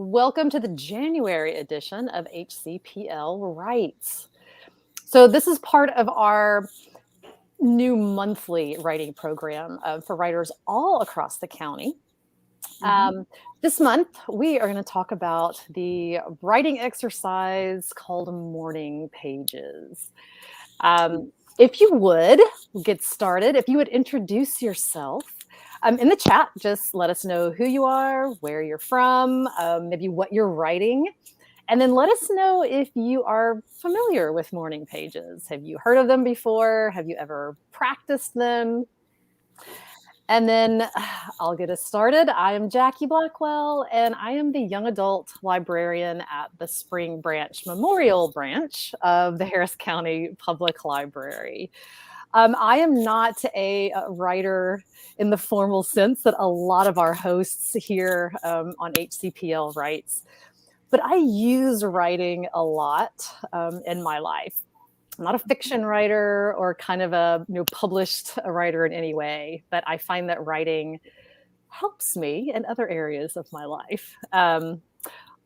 Welcome to the January edition of HCPL Writes. So, this is part of our new monthly writing program for writers all across the county. Mhm. This month, we are going to talk about the writing exercise called Morning Pages. If you would get started, if you would introduce yourself in the chat, just let us know who you are, where you're from, maybe what you're writing. And then let us know if you are familiar with morning pages. Have you heard of them before? Have you ever practiced them? And then I'll get us started. I am Jackie Blackwell, and I am the young adult librarian at the Spring Branch Memorial Branch of the Harris County Public Library. I am not a writer in the formal sense that a lot of our hosts here on HCPL Writes, but I use writing a lot in my life. I'm not a fiction writer or kind of a published writer in any way, but I find that writing helps me in other areas of my life. All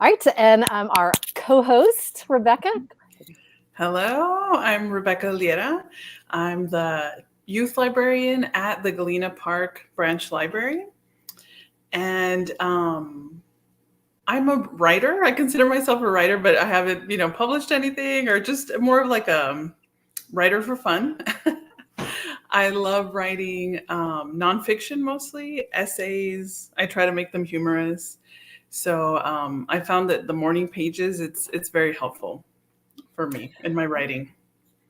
right, and our co-host, Rebecca. Hello, I'm Rebecca Liera. I'm the youth librarian at the Galena Park Branch Library. And I'm a writer. I consider myself a writer, but I haven't, published anything or just more of like a writer for fun. I love writing nonfiction mostly, essays. I try to make them humorous. So I found that the morning pages, it's very helpful for me in my writing.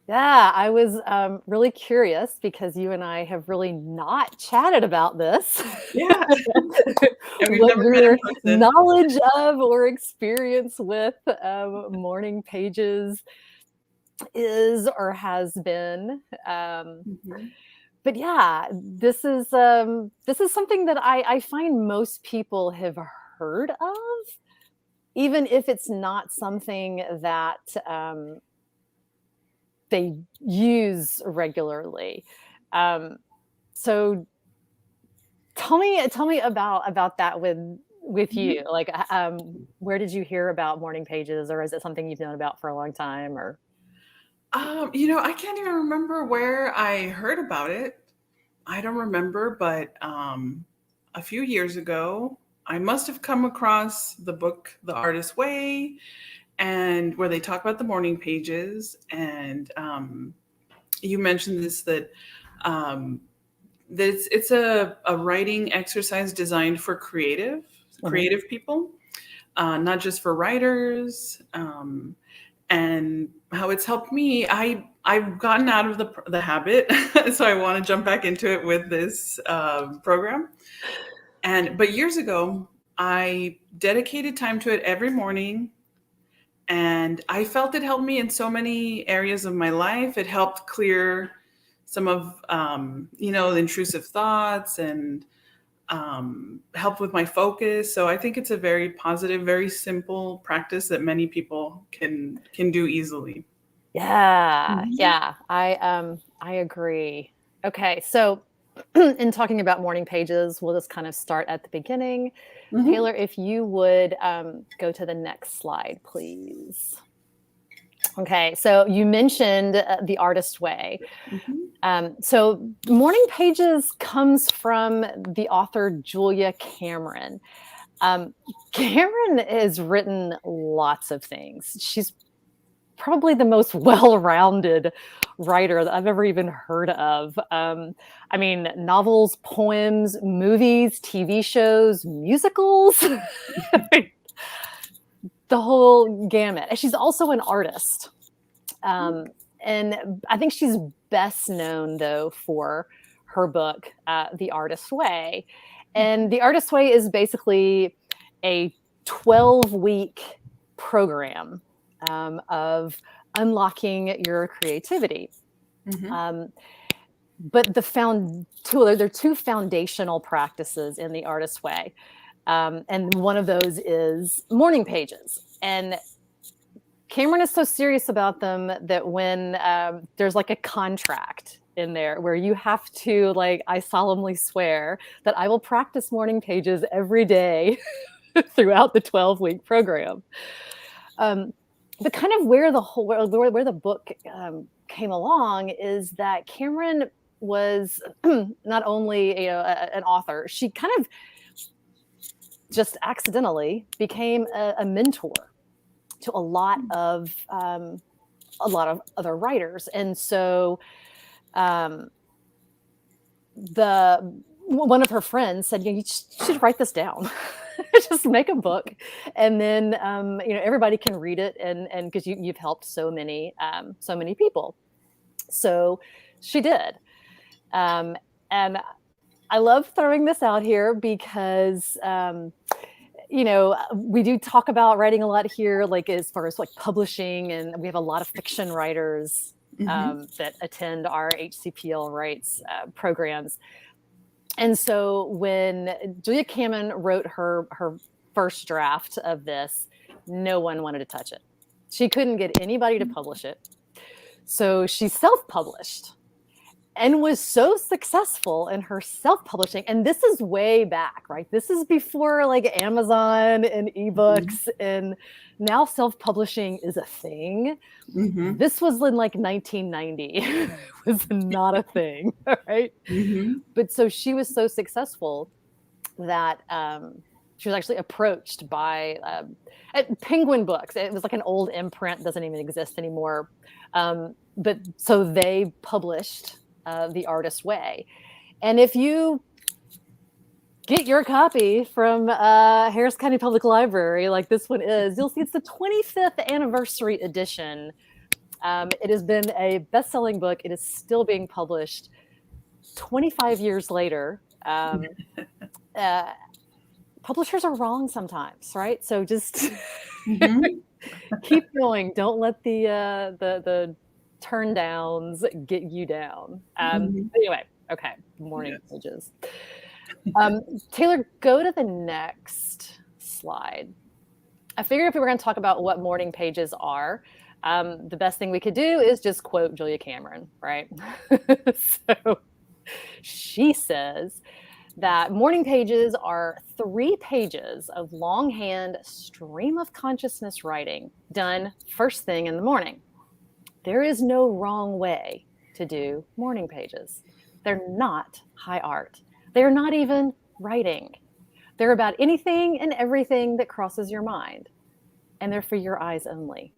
Yeah, I was really curious because you and I have really not chatted about this. Yeah. And we've What never met in your person. knowledge of or experience with morning pages is or has been. Mhm. But yeah, this is something that I find most people have heard of, even if it's not something that they use regularly. So tell me about that with Mhm. you. Like, where did you hear about morning pages, or is it something you've known about for a long time? Or I can't even remember where I heard about it. I don't remember, but a few years ago, I must have come across the book The Artist's Way, and where they talk about the morning pages. And you mentioned this um, that it's a writing exercise designed for creative people, not just for writers. And how it's helped me. I've gotten out of the habit, so I want to jump back into it with this program. But years ago, I dedicated time to it every morning, and I felt it helped me in so many areas of my life. It helped clear some of the intrusive thoughts and helped with my focus. So I think it's a very positive, very simple practice that many people can do easily. yeah, Mhm. yeah, I agree. Okay, so in talking about morning pages, we'll just kind of start at the beginning. Mhm. Taylor, if you would go to the next slide, please. Okay, so you mentioned The Artist Way. Mhm. So Morning Pages comes from the author Julia Cameron. Cameron has written lots of things. She's probably the most well-rounded writer that I've ever even heard of. I mean, novels, poems, movies, TV shows, musicals, the whole gamut. And she's also an artist. Um, and I think she's best known, though, for her book, The Artist's Way. And The Artist's Way is basically a 12-week program of unlocking your creativity. Mhm. Um, but there are two foundational practices in The Artist's Way. And one of those is morning pages. And Cameron is so serious about them that when there's like a contract in there where you have to, like, I solemnly swear that I will practice morning pages every day throughout the 12-week program. But kind of where the book came along is that Cameron was not only an author, she kind of just accidentally became a mentor to a lot of other writers, and so one of her friends said, you should write this down. Just make a book, and then everybody can read it, and because you've helped so many people. So she did, and I love throwing this out here because we do talk about writing a lot here, like as far as like publishing, and we have a lot of fiction writers that attend our HCPL Writes programs. And so when Julia Cameron wrote her first draft of this, no one wanted to touch it. She couldn't get anybody to publish it. So she self-published and was so successful in her self-publishing. And this is way back, right? This is before like Amazon and ebooks, and now self-publishing is a thing. This was in like 1990. It was not a thing, right? But so she was so successful that she was actually approached by Penguin Books. It was like an old imprint, doesn't even exist anymore. But so they published The Artist's Way. And if you get your copy from Harris County Public Library, like this one is, you'll see it's the 25th anniversary edition. It has been a best-selling book. It is still being published 25 years later. Publishers are wrong sometimes, right? So just keep going. Don't let the turn downs get you down. Anyway, okay, morning pages. Taylor, go to the next slide. I figured if we were going to talk about what morning pages are, the best thing we could do is just quote Julia Cameron, right? So she says that morning pages are 3 pages of longhand stream of consciousness writing done first thing in the morning. There is no wrong way to do morning pages. They're not high art. They're not even writing. They're about anything and everything that crosses your mind, and they're for your eyes only.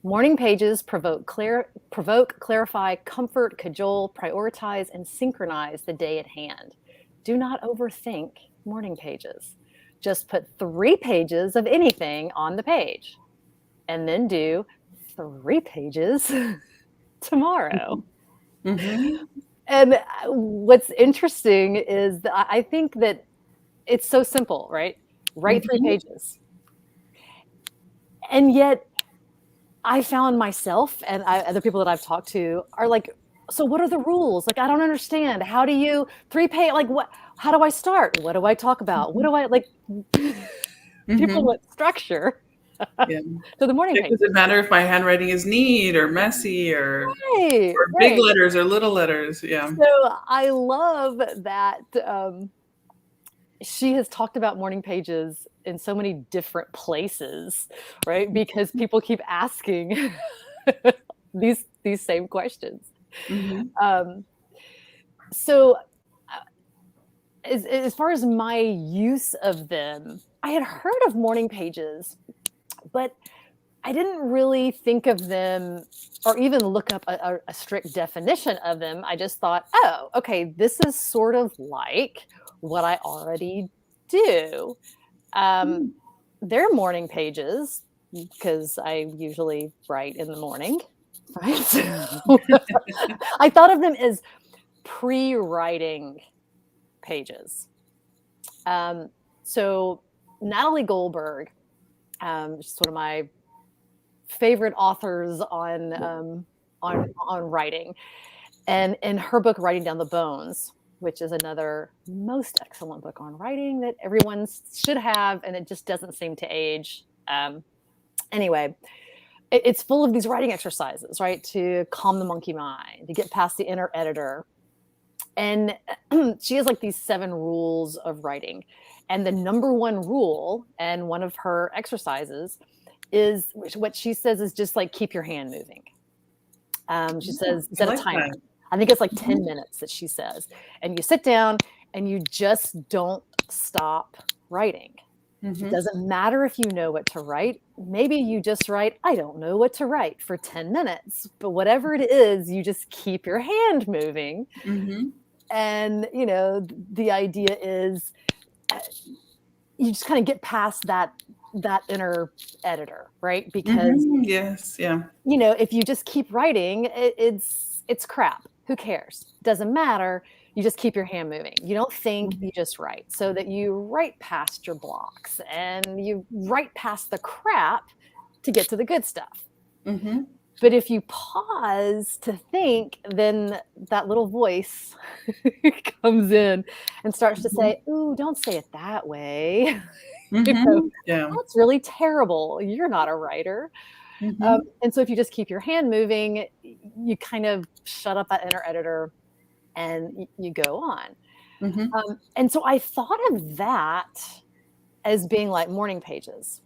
Morning pages provoke, clarify, comfort, cajole, prioritize, and synchronize the day at hand. Do not overthink morning pages. Just put 3 pages of anything on the page, and then do 3 pages tomorrow. And what's interesting is that I think that it's so simple, right? Write 3 pages. And yet I found myself and other people that I've talked to are like, so what are the rules? Like, I don't understand. How do you 3 page? Like, what? How do I start? What do I talk about? What do I like? People want structure. To the morning page. Does it matter if my handwriting is neat or messy or big letters or little letters? Yeah. So I love that she has talked about morning pages in so many different places, right? Because people keep asking these same questions. So as far as my use of them, I had heard of morning pages, but I didn't really think of them or even look up a strict definition of them. I just thought, oh, okay, this is sort of like what I already do. They're morning pages because I usually write in the morning, right? So I thought of them as pre-writing pages. So Natalie Goldberg, she's one of my favorite authors on writing, and in her book Writing Down the Bones, which is another most excellent book on writing that everyone should have, and it just doesn't seem to age. Anyway, it's full of these writing exercises, right, to calm the monkey mind, to get past the inner editor. And she has like these 7 rules of writing. And the number one rule and one of her exercises is what she says is just like keep your hand moving. She says I set a like timer. that. I think it's like 10 minutes that she says. And you sit down and you just don't stop writing. It doesn't matter if you know what to write. Maybe you just write, I don't know what to write for 10 minutes. But whatever it is, you just keep your hand moving. And, you know, the idea is you just kind of get past that inner editor, right? Because Yes, yeah. you know, if you just keep writing, it's crap. Who cares? Doesn't matter. You just keep your hand moving. You don't think, you just write, so that you write past your blocks and you write past the crap to get to the good stuff. But if you pause to think, then that little voice comes in and starts to say, ooh, don't say it that way. You know, Yeah. that's really terrible. You're not a writer. And so if you just keep your hand moving, you kind of shut up that inner editor and you go on. And so I thought of that as being like morning pages.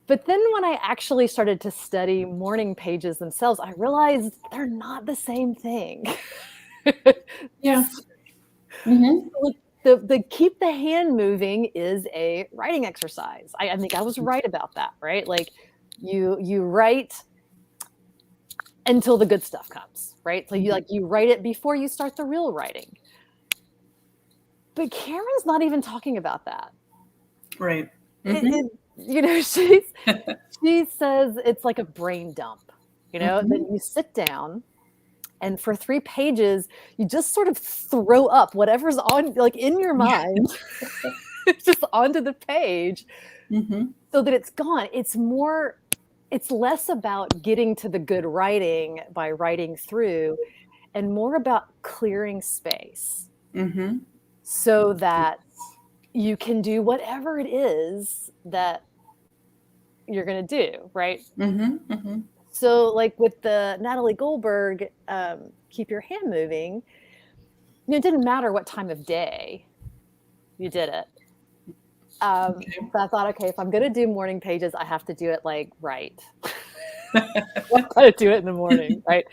But then when I actually started to study morning pages themselves, I realized they're not the same thing. Yeah. The keep the hand moving is a writing exercise. I think I was right about that, right? Like you write until the good stuff comes, right? So you write it before you start the real writing. But Karen's not even talking about that. Right. You know, she says it's like a brain dump, you know, then you sit down and for 3 pages, you just sort of throw up whatever's on, like in your mind, just onto the page so that it's gone. It's less about getting to the good writing by writing through and more about clearing space so that you can do whatever it is that you're going to do, right? So like with the Natalie Goldberg, keep your hand moving, you know, it didn't matter what time of day you did it. So I thought, okay, if I'm going to do morning pages, I have to do it like right. I've got to do it in the morning, right?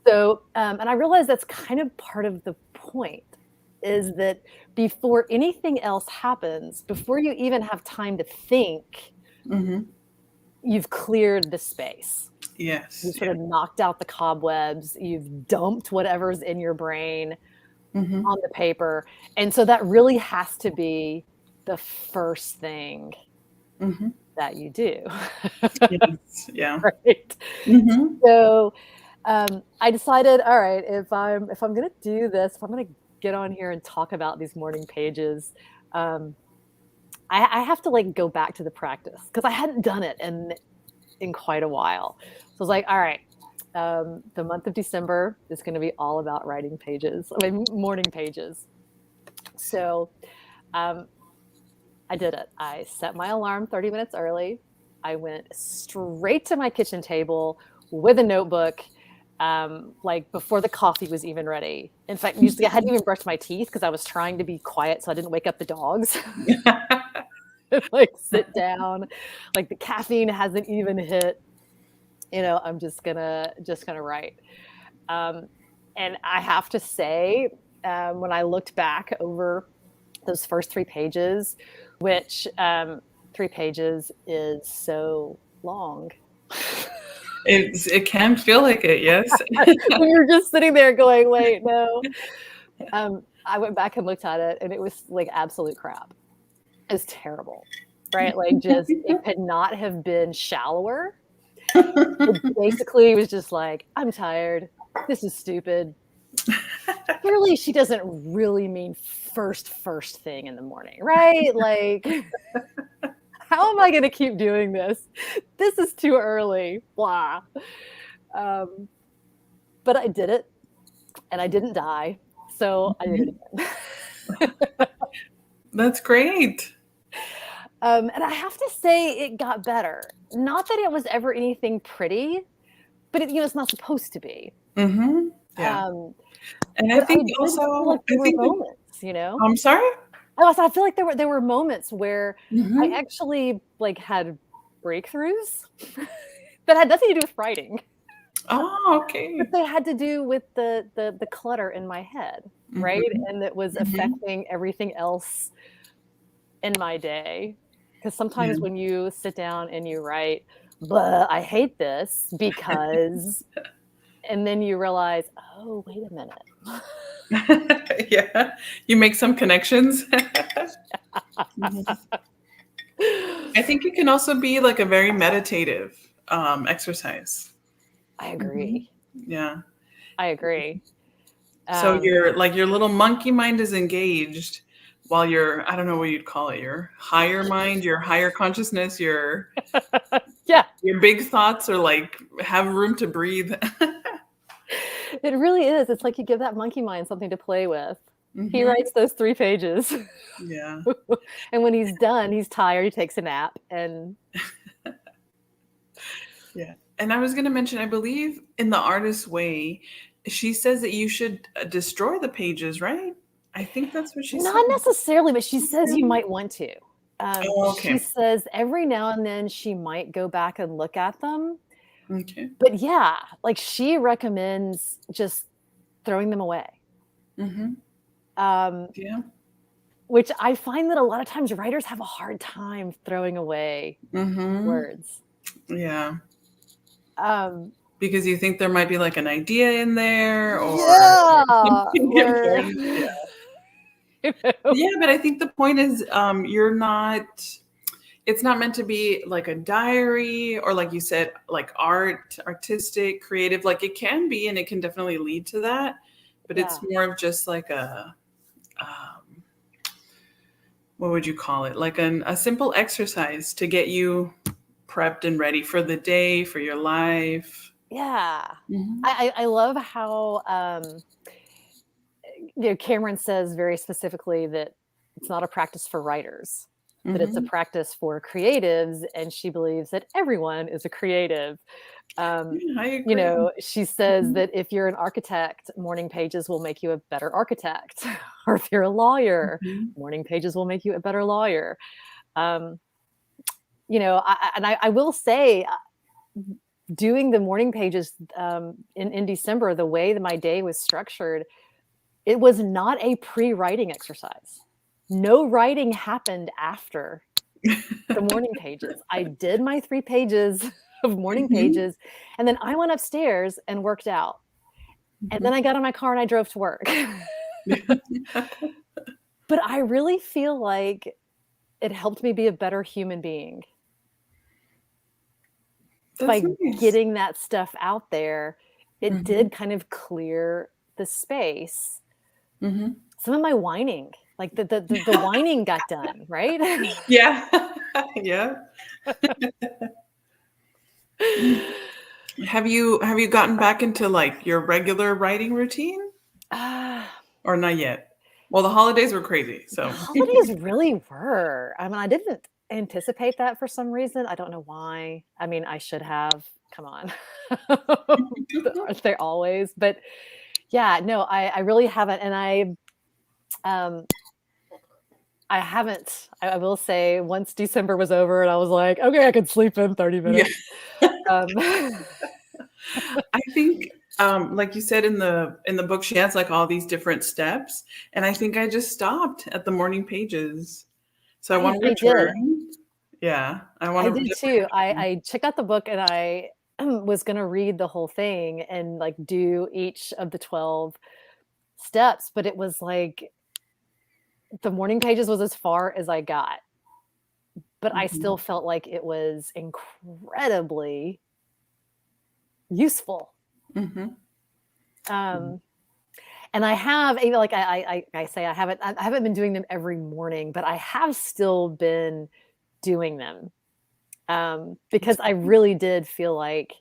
So, and I realized that's kind of part of the point is that before anything else happens, before you even have time to think, you've cleared the space. Yes. You've sort of knocked out the cobwebs. You've dumped whatever's in your brain on the paper. And so that really has to be the first thing that you do. Yes. Yeah. Right. So I decided, all right, if I'm going to do this, if I'm going to get on here and talk about these morning pages, I have to like go back to the practice because I hadn't done it in quite a while. So I was like, all right, the month of December is going to be all about writing pages, I mean, morning pages. So I did it. I set my alarm 30 minutes early. I went straight to my kitchen table with a notebook, like before the coffee was even ready. In fact, usually I hadn't even brushed my teeth because I was trying to be quiet so I didn't wake up the dogs. Like sit down, like the caffeine hasn't even hit. You know, I'm just gonna write. And I have to say, when I looked back over those first 3 pages, which 3 pages is so long. It can feel like it, yes. You're just sitting there going, wait, no. I went back and looked at it and it was like absolute crap. It was terrible, right? Like just, it could not have been shallower. It basically was just like, I'm tired. This is stupid. Clearly she doesn't really mean first thing in the morning, right? Like, how am I going to keep doing this? This is too early, blah. But I did it and I didn't die. So I did it again. That's great. And I have to say it got better. Not that it was ever anything pretty, but it, you know, it's not supposed to be. Yeah. And I But think I did feel like there were moments, you know? I'm sorry? I feel like there were moments where I Mhm. actually like had breakthroughs that had nothing to do with writing, Oh, but okay. they had to do with the clutter in my head, right? Mhm. And it was Mhm. affecting everything else in my day. Because Yeah. sometimes when you sit down and you write, "Blah, I hate this because," and then you realize, "Oh, wait a minute." Yeah. You make some connections. Mhm. I think it can also be like a very meditative exercise. I Mhm. agree. Yeah. I agree. So Um, your little monkey mind is engaged while your, I don't know what you'd call it, your higher mind, your higher consciousness, yeah, your big thoughts are like have room to breathe. it really is. It's like you give that monkey mind something to play with. He Mhm. writes those 3 pages, Yeah. and when he's done, he's tired, he takes a nap, and Yeah. And I was going to mention, I believe in The Artist's Way, she says that you should destroy the pages, right? I think that's what she said. not necessarily, but she says you might want to. Oh, She okay. says every now and then she might go back and look at them, Okay. but yeah, like, she recommends just throwing them away, Mm-hmm. um, Yeah. which I find that a lot of times writers have a hard time throwing away Mm-hmm. words. Yeah. Um, Because you think there might be like an idea in there or yeah, something or important. Yeah. you know, Yeah, but I think the point is you're not, it's not meant to be like a diary or like you said, like artistic, creative. Like it can be and it can definitely lead to that. But it's yeah, more of just like a, um, what would you call it? Like a simple exercise to get you prepped and ready for the day, for your life. yeah. Hmm. I love how, Cameron says very specifically that it's not a practice for writers, that it's a Hmm. practice for creatives, and she believes that everyone is a creative. Um, Yeah, I agree. she says that if you're an architect, morning pages will make you a better architect, or if you're a lawyer, Hmm. morning pages will make you a better lawyer. Um, I will say, doing the morning pages in December, the way that my day was structured, it was not a pre-writing exercise. No writing happened after the morning pages. I did my 3 pages of morning Hmm. pages, and then I went upstairs and worked out. And Hmm. then I got in my car and I drove to work. But I really feel like it helped me be a better human being That's by nice. getting that stuff out there. It Hmm. did kind of clear the space. Hmm. Some of my whining, like the whining got done, right? Yeah. Yeah. Have you gotten back into like your regular writing routine Ah, or not yet? Well, the holidays were crazy, the so. holidays really were. I mean, I didn't anticipate that for some reason. I don't know why. I mean, I should have. Come on. Aren't they always? But yeah, no, I really haven't. And um I haven't. I will say once December was over and I was like, okay, I could sleep in 30 Yeah. minutes. Um I think like you said in the book she has like all these different steps and I think I just stopped at the morning pages. So I want to I did. return. Yeah, I want I to did definitely too. return. I checked out the book and I was gonna read the whole thing and like do each of the 12 steps, but it was like the morning pages was as far as I got, but I still Mhm. felt like it was incredibly useful. Mhm. Um, and I have even like I say I haven't been doing them every morning, but I have still been doing them because I really did feel like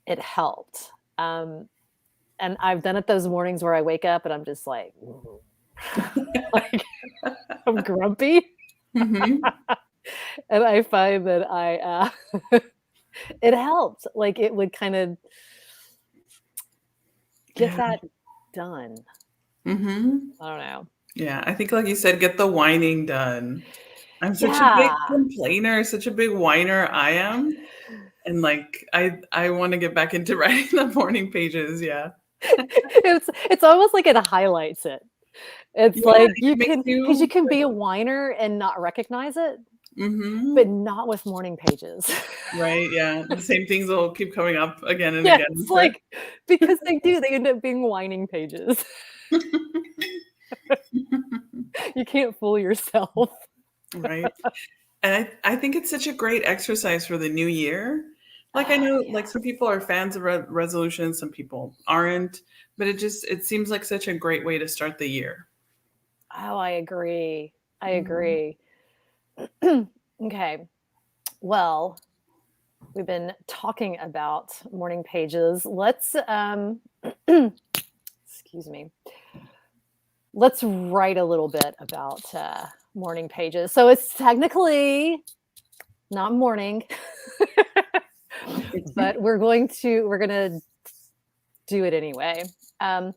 it helped. Um, and I've done it those mornings where I wake up and I'm just like, like I'm grumpy, Mhm. and I find that it helped. Like it would kind of get Yeah. that done. Mhm. I don't know. Yeah, I think like you said, get the whining done. I'm such a big Yeah. complainer, such a big whiner I am, and, like, I wanna get back into writing the morning pages, yeah. It's almost like it highlights it. It's Yeah, like it makes because you you can like be a whiner and not recognize it, but mhm, not with morning pages. right, yeah, the same things will keep coming up again and Yeah, again, I'm it's sure. like because they do, they end up being whining pages. You can't fool yourself. Right, and I think it's such a great exercise for the new year. Like, I Oh, know, like, some yes. people are fans of resolutions, some people aren't, but it seems like such a great way to start the year. Oh, I agree. I Mhm. agree. Okay. Well, we've been talking about morning pages. Let's excuse me. Let's write a little bit about morning pages. So it's technically not morning, but we're going to do it anyway. Um,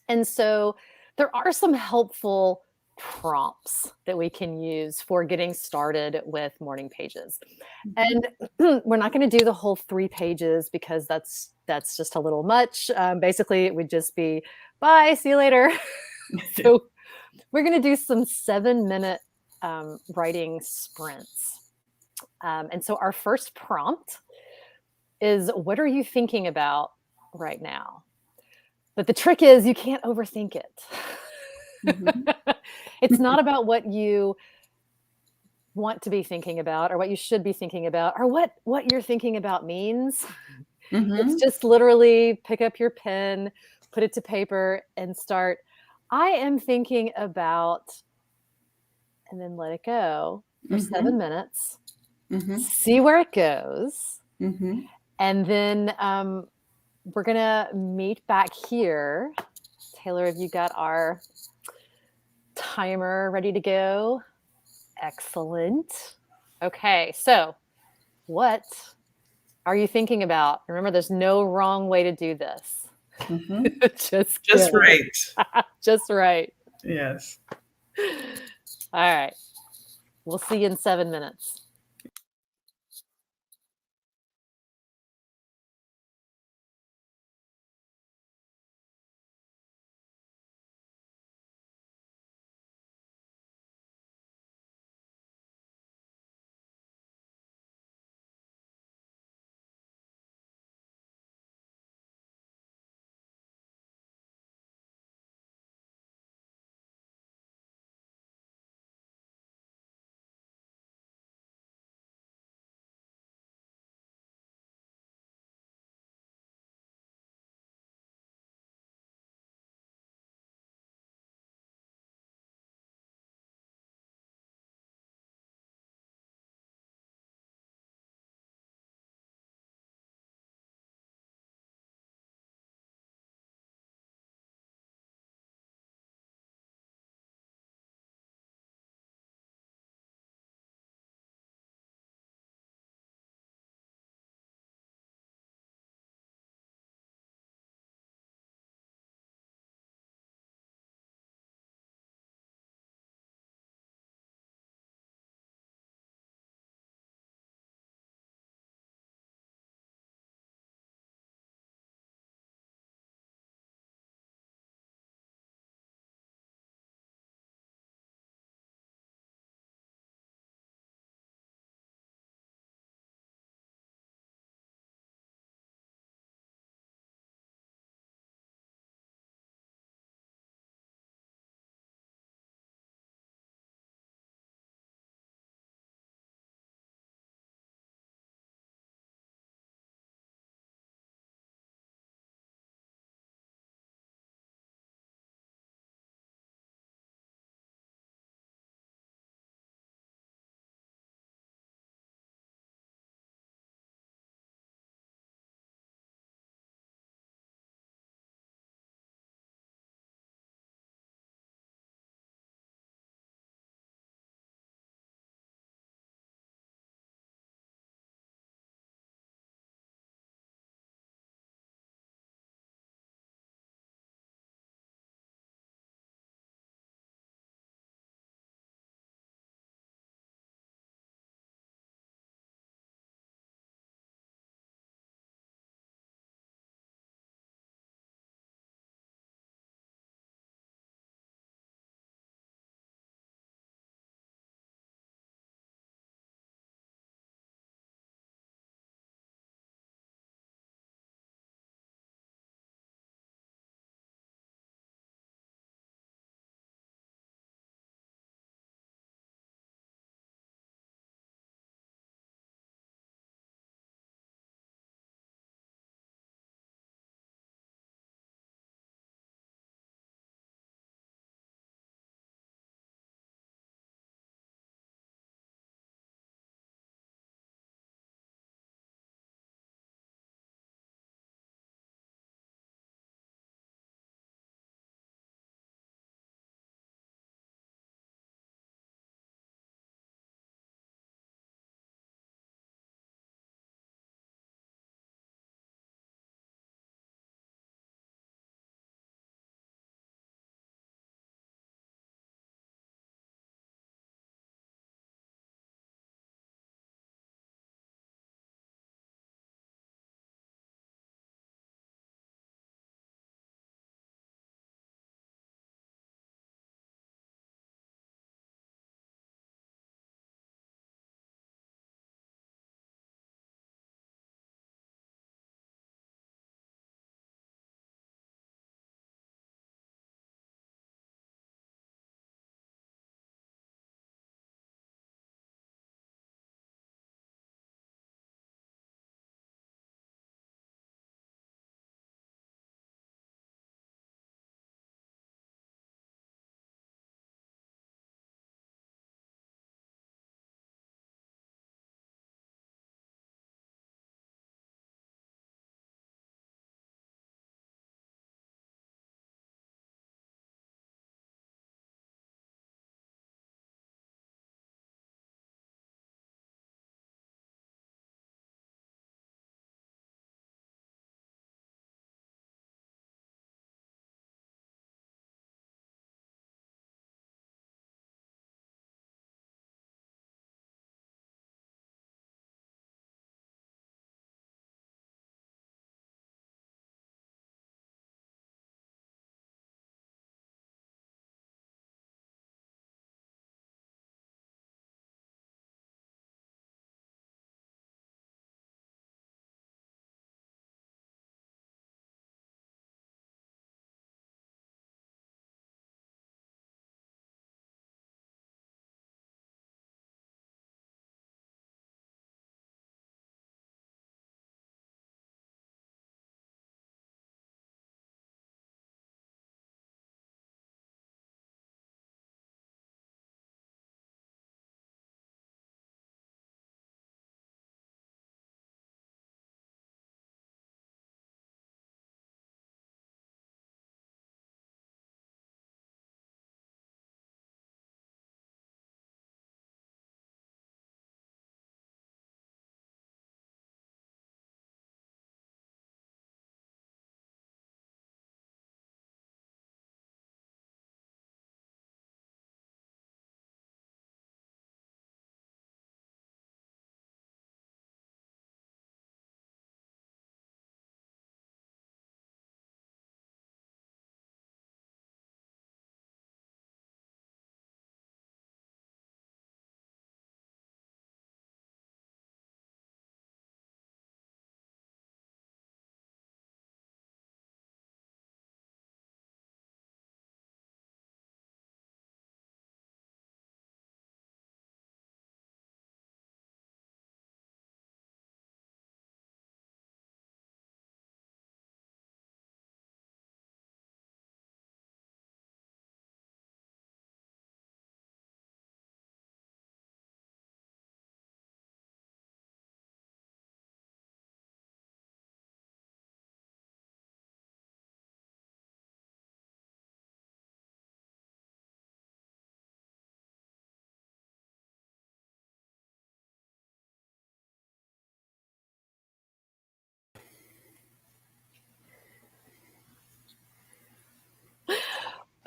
and so there are some helpful prompts that we can use for getting started with morning pages. Mhm. And we're not going to do the whole 3 pages because that's just a little much. Basically, it would just be bye, see you later. Yeah. So we're going to do some 7-minute writing sprints. And so our first prompt is, what are you thinking about right now? But the trick is you can't overthink Mhm. it. It's not about what you want to be thinking about or what you should be thinking about or what you're thinking about means. It's Mhm. just literally pick up your pen, put it to paper and start, I am thinking about, and then let it go for 7 Mhm. minutes, Mhm. see where it goes, Mhm. and then we're gonna meet back here. Taylor, have you got our timer ready to go? Excellent. Okay, so what are you thinking about? Remember, there's no wrong way to do this. Mhm. Just Just good. right. Just right. Yes. All right. We'll see you in 7 minutes.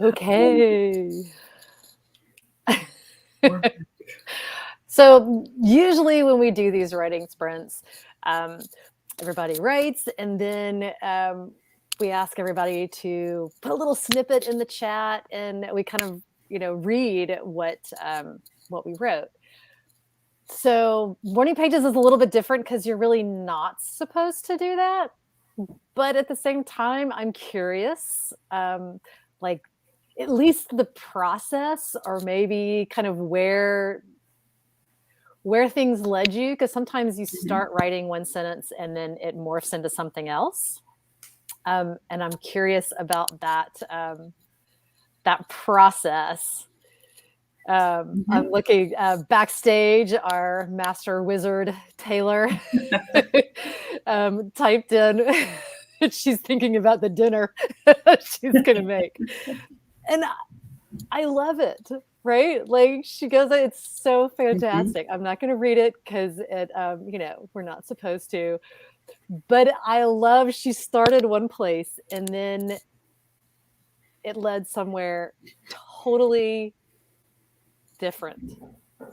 Okay. We're- So usually when we do these writing sprints, um, everybody writes, and then we ask everybody to put a little snippet in the chat, and we kind of read what we wrote. So morning pages is a little bit different because you're really not supposed to do that, but at the same time, I'm curious, like at least the process, or maybe kind of where things led you, because sometimes you Mhm. start writing one sentence and then it morphs into something else. And I'm curious about that process. I'm Mhm. looking backstage. Our master wizard Taylor typed in. She's thinking about the dinner she's gonna make, and I love it. Right? Like she goes, it's so Mhm. fantastic. I'm not going to read it because we're not supposed to. But I love she started one place and then it led somewhere totally different.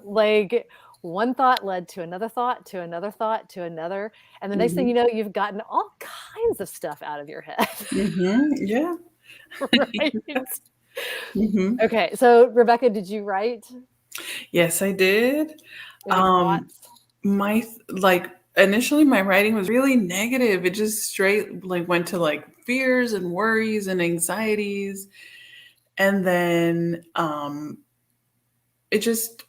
Like one thought led to another thought, to another thought, to another. And the next thing you Mhm. know, you've gotten all kinds of stuff out of your head. Mhm. Yeah. Right? Mhm. Okay. So, Rebecca, did you write Yes, I did. any Um, thoughts? my like initially my writing was really negative. It just straight like went to like fears and worries and anxieties. And then it just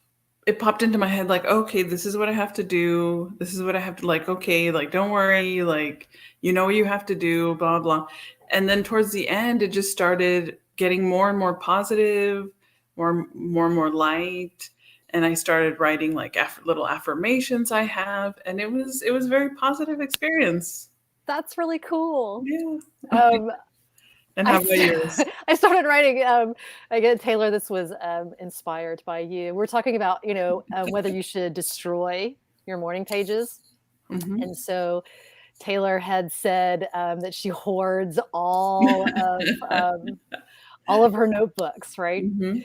it popped into my head like, okay, this is what I have to do. This is what I have to like, okay, like don't worry, like you know what you have to do, blah blah. And then towards the end it just started getting more and more positive, more and more light. And I started writing like little affirmations I have, and it was a very positive experience. That's really cool. Yeah. Um, And I how about yours? I started writing, again, Taylor, this was, inspired by you. We're talking about, whether you should destroy your morning pages, Hmm. and so Taylor had said, that she hoards all of her notebooks, right? Hmm.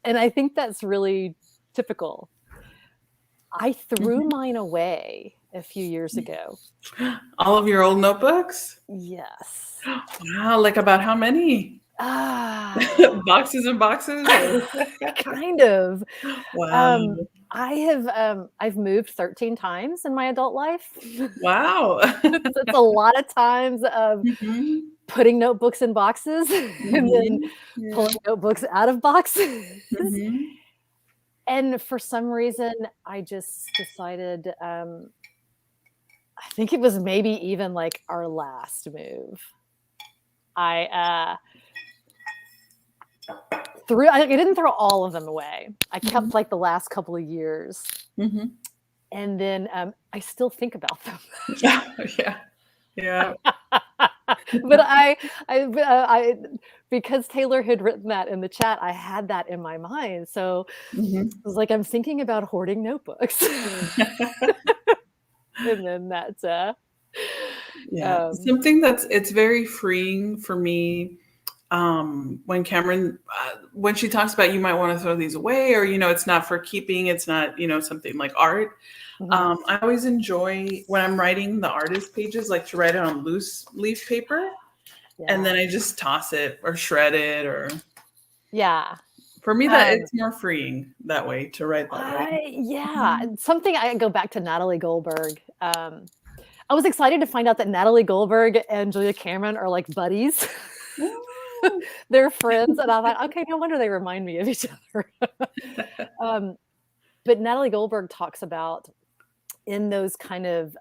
And I think that's really typical. I threw Hmm. mine away a few years ago. All of your old notebooks? Yes. Wow, like about how many? Ah, Boxes and boxes or kind of. wow. Um, I've moved 13 times in my adult life. Wow. It's a lot of times of Mhm. putting notebooks in boxes and then Mhm. Yeah. pulling notebooks out of boxes. Mhm. And for some reason, I just decided, I think it was maybe even like our last move. I I didn't throw all of them away. I Mhm. kept like the last couple of years. Mhm. And then I still think about them. Yeah. Yeah. Yeah. But I because Taylor had written that in the chat, I had that in my mind. So Mhm. I was like, I'm thinking about hoarding notebooks. And then that's Yeah. um, Something that's it's very freeing for me, when Cameron, when she talks about you might want to throw these away, or it's not for keeping, it's not something like art. mhm, I always enjoy when I'm writing the artist pages, like to write it on loose leaf paper, and yeah. then I just toss it or shred it. Or Yeah. for me, that Um, it's more freeing that way to write that way. yeah, Mhm. something I go back to Natalie Goldberg. I was excited to find out that Natalie Goldberg and Julia Cameron are like buddies. Mm. They're friends, and I thought, okay, no wonder they remind me of each other. um, but Natalie Goldberg talks about in those kind of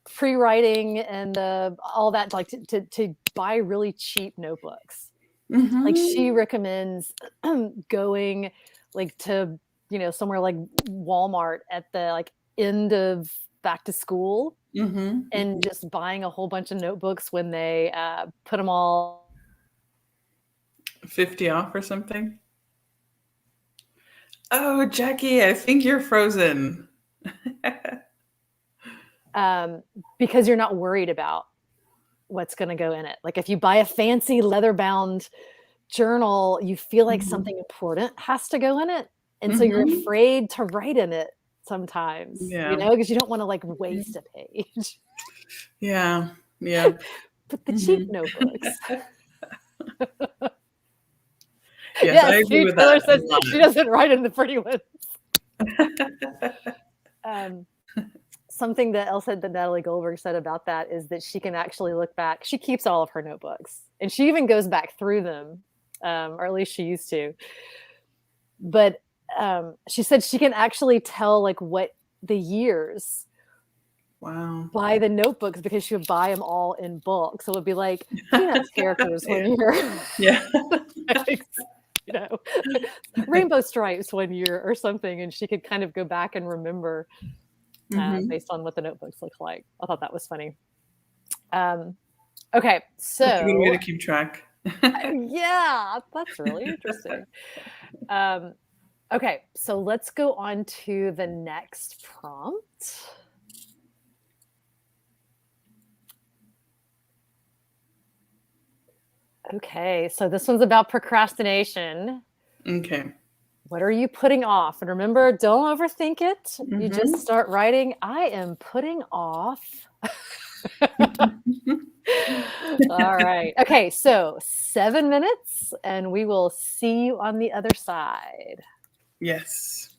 pre-writing and all that, like to buy really cheap notebooks. Like she Mhm. recommends going like to somewhere like Walmart at the like end of back to school Mhm. and Mhm. just buying a whole bunch of notebooks when they put them all 50 off or something. Oh, Jackie, I think you're frozen. um, because you're not worried about what's going to go in it. Like if you buy a fancy leather bound journal, you feel like Mhm. something important has to go in it, and so you're Mhm. afraid to write in it sometimes, Yeah. because you don't wanna, like, waste Mhm. a page. Yeah. Yep. But the cheap Mhm. notebooks. Yes, I Yes, agree see, with that Taylor a says she lot. doesn't write in the pretty ones. Um, something that else that Natalie Goldberg said about that is that she can actually look back. She keeps all of her notebooks, and she even goes back through them, or at least she used to. But she said she can actually tell like what the years Wow. by the notebooks because she would buy them all in bulk. So it would be like Peanuts characters Yeah. 1 year, Yeah. you know, rainbow stripes 1 year or something, and she could kind of go back and remember Mhm. based on what the notebooks look like. I thought that was funny. Um, okay, That's a good way so to keep track. yeah, that's really interesting. Um, okay, so let's go on to the next prompt. Okay, so this one's about procrastination. Okay. What are you putting off? And remember, don't overthink it. You just Mhm. start writing, I am putting off. All right. Okay, so 7 minutes, and we will see you on the other side. Yes.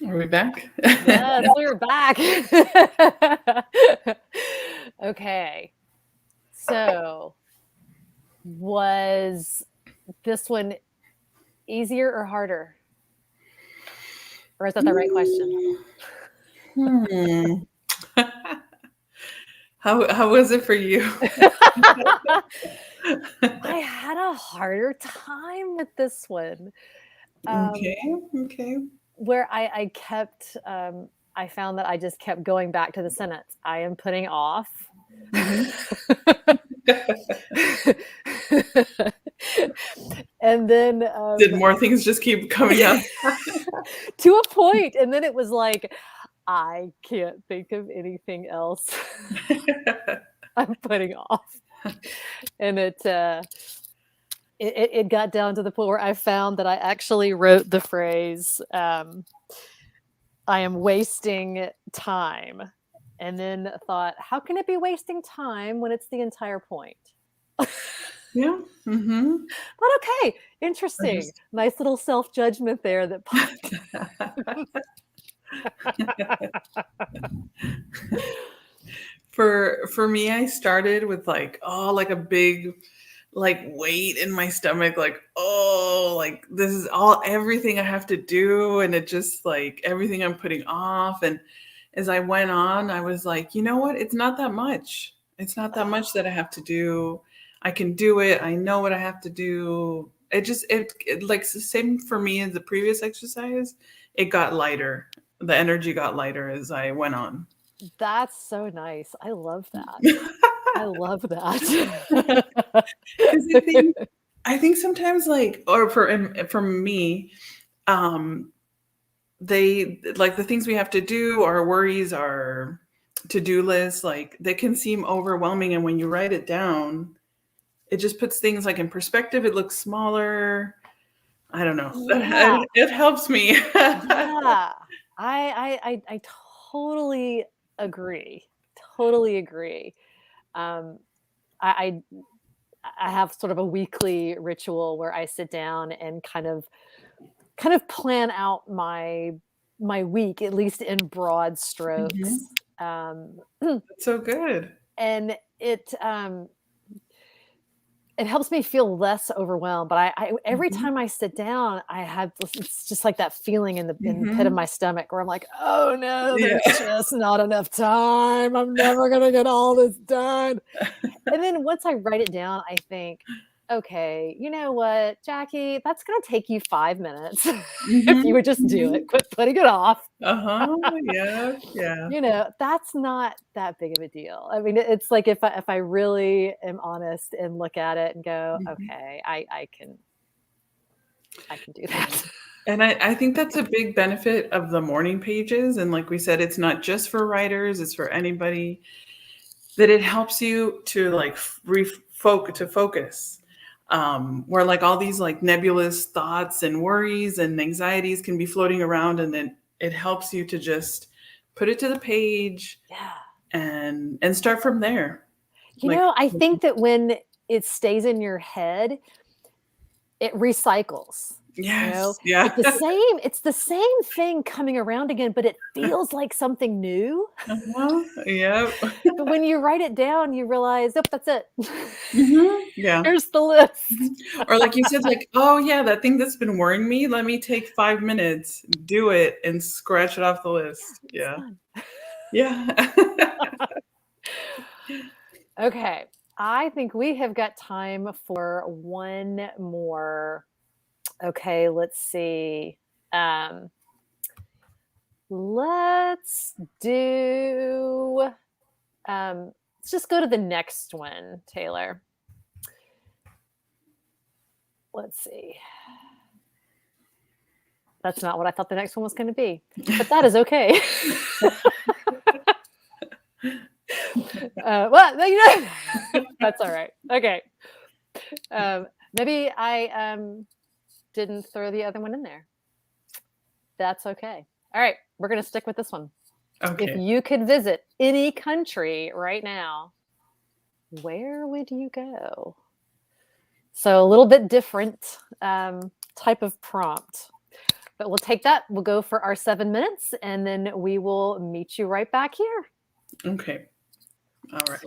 Are we back? Yes, we're back. Okay. So, was this one easier or harder? Or is that the right question? Hmm. How was it for you? I had a harder time with this one. Okay, Um, okay. where I found that I just kept going back to the sentence, I am putting off. Mhm. And then Did more things just keep coming up? to a point, and then it was like, I can't think of anything else I'm putting off. And it got down to the point where I found that I actually wrote the phrase, I am wasting time. And then thought, how can it be wasting time when it's the entire point? Yeah. Mhm. But okay, I interesting. just Nice little self-judgment there that popped. For me, I started with like, oh, like a big like weight in my stomach, like, oh, like this is all everything I have to do. And it just like everything I'm putting off. And as I went on, I was like, you know what? It's not that much. It's not that much that I have to do. I can do it. I know what I have to do. It like it's the same for me as the previous exercise. It got lighter. The energy got lighter as I went on. That's so nice. I love that. Because I love that. I think sometimes like or for me, um, they like the things we have to do, our worries, our to-do lists, like they can seem overwhelming. And when you write it down, it just puts things like in perspective. It looks smaller. I don't know. Yeah, It helps me. yeah. I totally agree. Totally agree. Um, I I have sort of a weekly ritual where I sit down and kind of plan out my week, at least in broad Mhm. strokes. That's so good. And it helps me feel less overwhelmed. But I every Mhm. time I sit down, I have it's just like that feeling in the pit of Mhm. my stomach where I'm like, oh no, Yeah. there's just not enough time. I'm never gonna get all this done. And then once I write it down, I think, okay, you know what, Jackie, that's going to take you 5 minutes if Mhm. you would just do it. Mhm. Quit putting it off. Uh-huh. Yeah. Yeah. That's not that big of a deal. I mean, it's like if I really am honest and look at it and go, Mhm. okay, I can do that. And I think that's a big benefit of the morning pages. And like we said, it's not just for writers, it's for anybody that it helps you to like focus. Where like all these like nebulous thoughts and worries and anxieties can be floating around, and then it helps you to just put it to the page Yeah. and start from there. Like I think that when it stays in your head, it recycles. yes, yeah. It's the same thing coming around again, but it feels like something new. Uh-huh. Yep. But when you write it down, you realize, "Yep, that's it. Mhm. Yeah. Here's the list." Mhm. Or like you said, like, "Oh, yeah, that thing that's been worrying me, let me take 5 minutes, do it, and scratch it off the Yeah, list." it's Yeah. done. Yeah. Okay, I think we have got time for one more. Okay, let's see. Um, let's do, let's just go to the next one, Taylor. Let's see. That's not what I thought the next one was gonna be, but that is okay. Well, that's all right. Okay. Maybe I didn't throw the other one in there. That's okay. All right, we're gonna stick with this one. If Okay. you could visit any country right now, where would you go? So a little bit different type of prompt. But we'll take that. We'll go for our 7 minutes, and then we will meet you right back here. Okay. All right.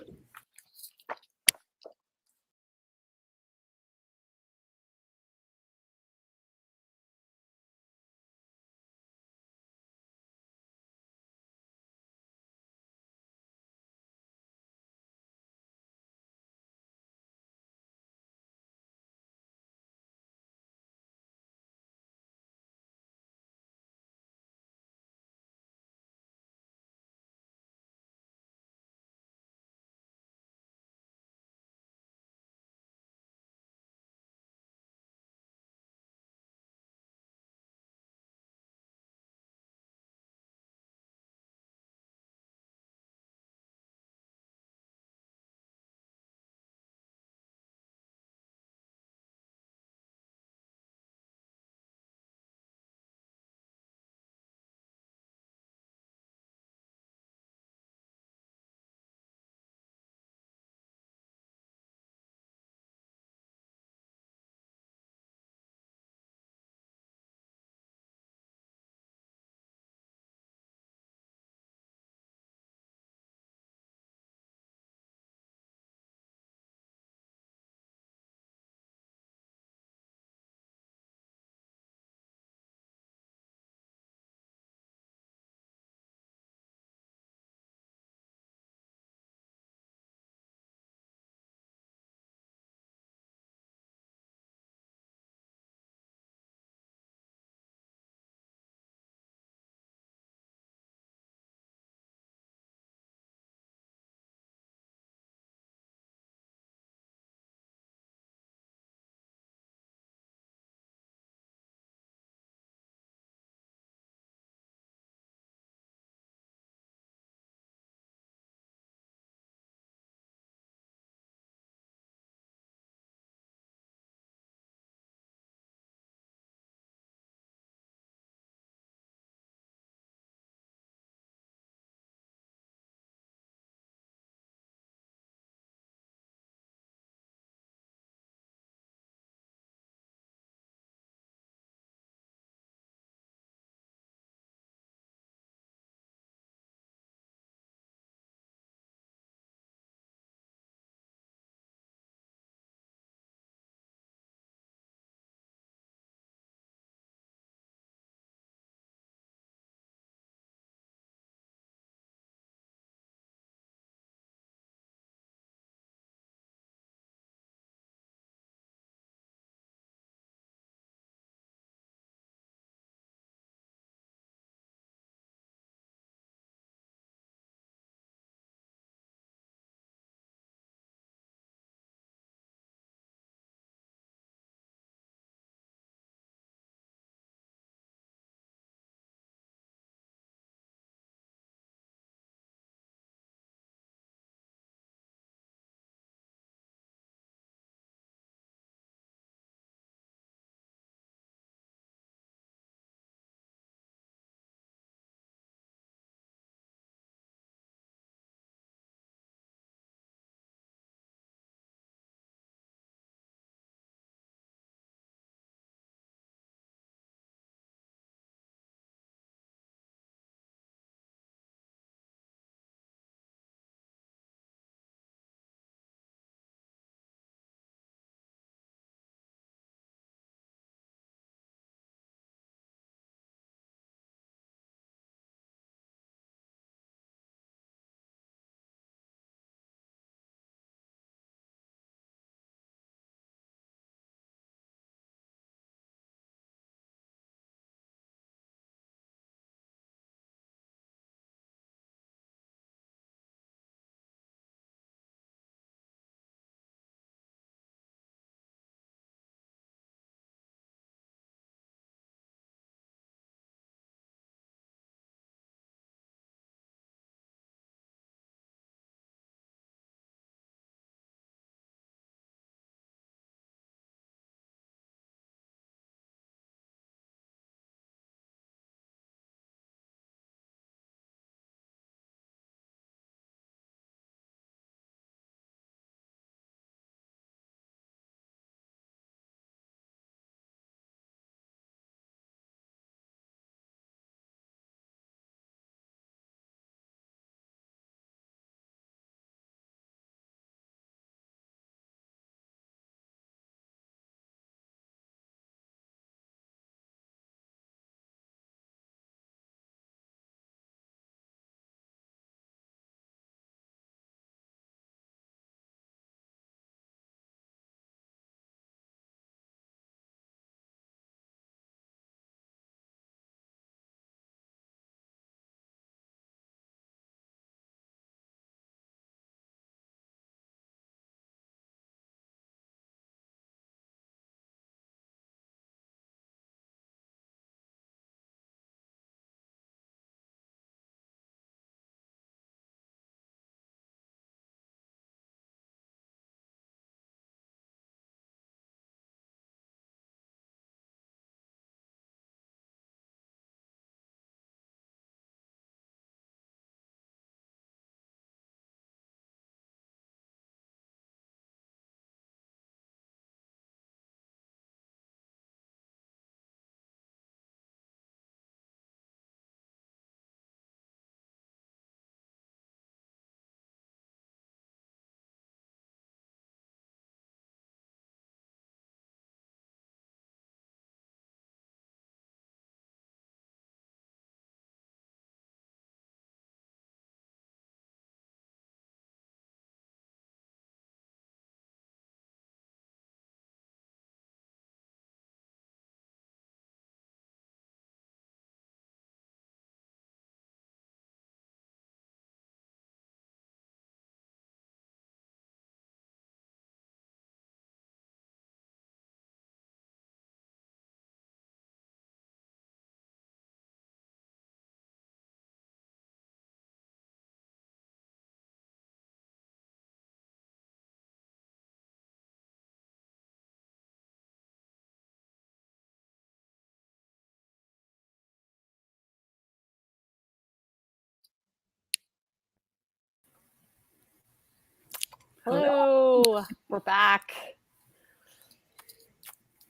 Hello. Hello. We're back.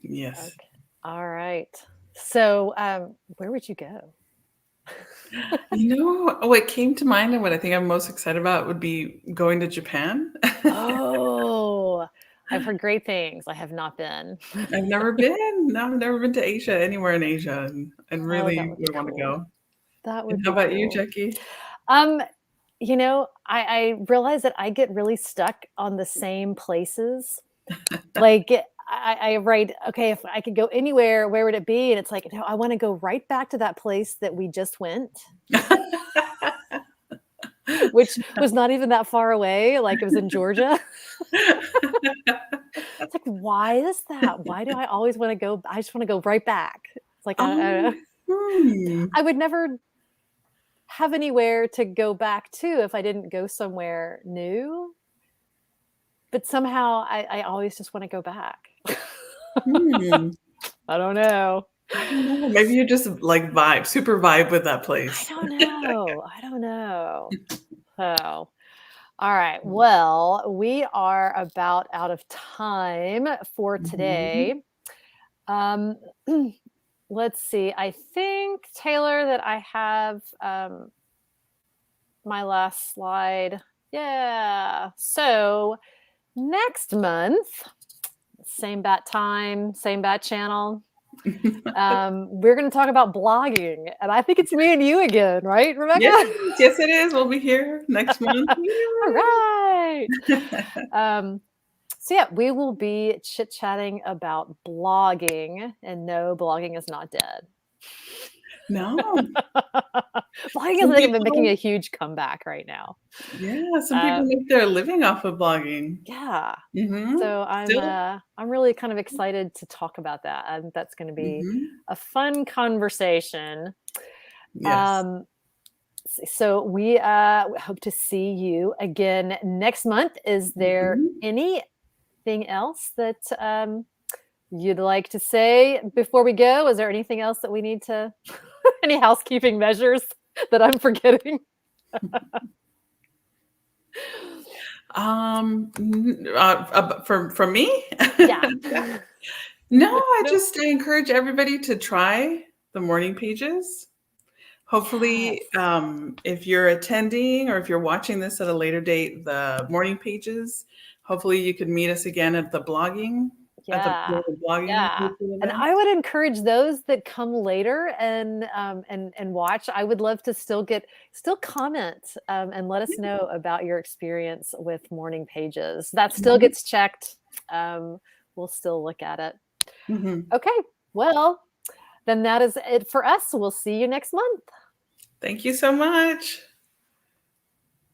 Yes. Okay. All right. So, where would you go? What came to mind and what I think I'm most excited about would be going to Japan. Oh, I've heard great things. I have not been. I've never been. No, I've never been to Asia, anywhere in Asia, and Oh, that really would be would want to cool. go. That And would how be about you, cool. Jackie? Um, I realize that I get really stuck on the same places. Like, I write, okay, if I could go anywhere, where would it be? And it's like, no, I want to go right back to that place that we just went, which was not even that far away. Like, it was in Georgia. It's like, why is that? Why do I always want to go? I just want to go right back. It's like, Um, hmm. I would never have anywhere to go back to if I didn't go somewhere new. But somehow I always just want to go back. Hmm. I don't know. I don't know. Maybe you just like super vibe with that I place. don't know. I don't know. So, all right. Well, we are about out of time for Mhm. today. Um, let's see. I think, Taylor, that I have my last slide. Yeah. So, next month, same bat time, same bat channel. We're going to talk about blogging, and I think it's me and you again, right, Rebecca? Yes, yes, it is. We'll be here next month. All right. So yeah, we will be chit-chatting about blogging, and no, blogging is not dead. No, Blogging is some making a people, huge comeback right now. yeah, some people Uh, make their living off of blogging. yeah. Mhm. So Still. I'm really kind of excited to talk about that. I think that's going to be Mhm. a fun conversation. Yes. Um, so we hope to see you again next month. Is there Mhm. anything else that you'd like to say before we go? Is there anything else that we need to, any housekeeping measures that I'm forgetting? From me? Yeah. No, I No. just I encourage everybody to try the morning pages. Yes. Hopefully, if you're attending or if you're watching this at a later date, the morning pages, hopefully you could meet us again at the Yeah. blogging Yeah. local And event. I would encourage those that come later and watch. I would love to still comment and let us know about your experience with morning pages. That still Mhm. gets checked. Um, we'll still look at it. Mhm. Okay. Well, then that is it for us. We'll see you next month. Thank you so much.